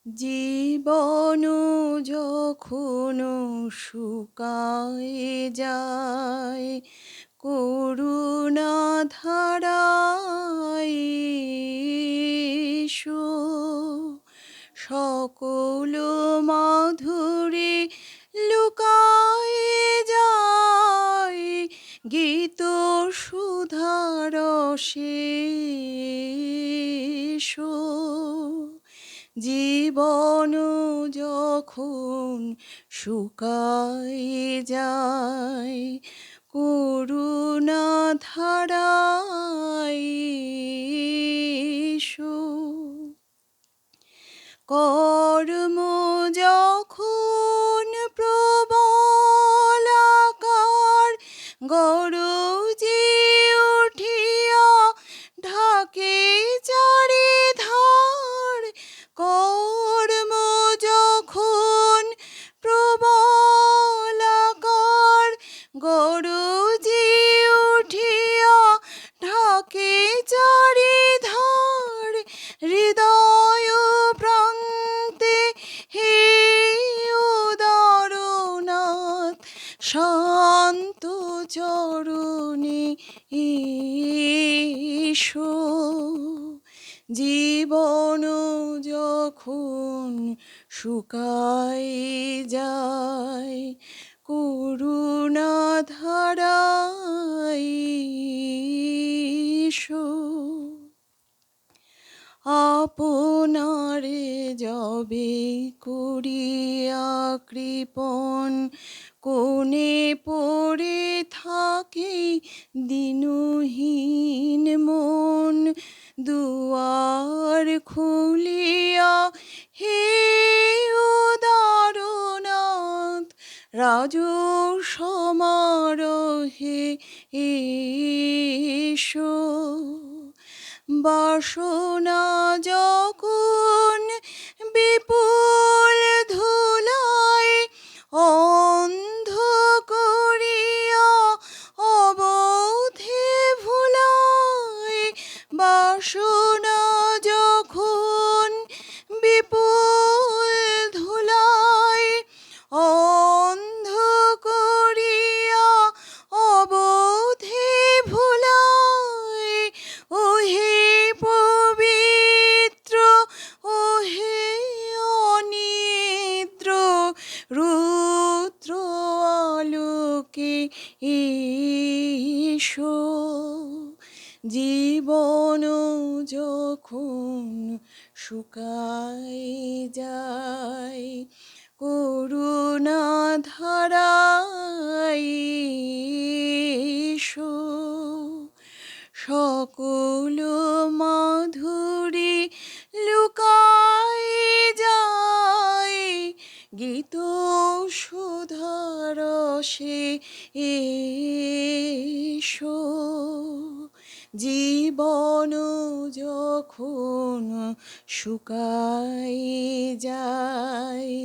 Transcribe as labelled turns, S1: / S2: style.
S1: জীবন যখন শুকায় যায়, করুণা ধারায় এসো, সকল মাধুরী লুকায় যায়, গীত সুধারসে এসো। জীবন যখন শুকায় যায়, করুণা ধারায় এসো। কর্ম যখন প্রবল আকার গরজে উঠিয়া ঢাকে চারিধার, কর্ম যখন প্রবল আকার গরজে উঠিয়া ঢাকে চারিধার, হৃদয় প্রান্তে হে উদারনাথ শান্ত চরণে এসো। জীবন যখন শুকায় যায়, করুণা ধারায় এসো। আপনারে যবে করিয়া কৃপণ কোণে পড়ে থাকে দিনহীন মন, দুয়ার খুলিয়া হে উদারনাথ রাজ সমারোহে এসো। বাসনা যখন বিপুল ধুলায় অন্ধ করিয়া অবধি ভুলায়, বাসনা যখন বিপুল ধুলায় অন্ধ করিয়া অবধি ভুলায়, ওহে পবিত্র ওহে অনিদ্র রুদ্র আলোকে এসো। জীবন যখন শুকায় যায়, করুণা ধারায় এসো, সকল মাধুরী লুকায় যায়, গীত সুধারসে এসো। জীবন যখন শুকায় যায়,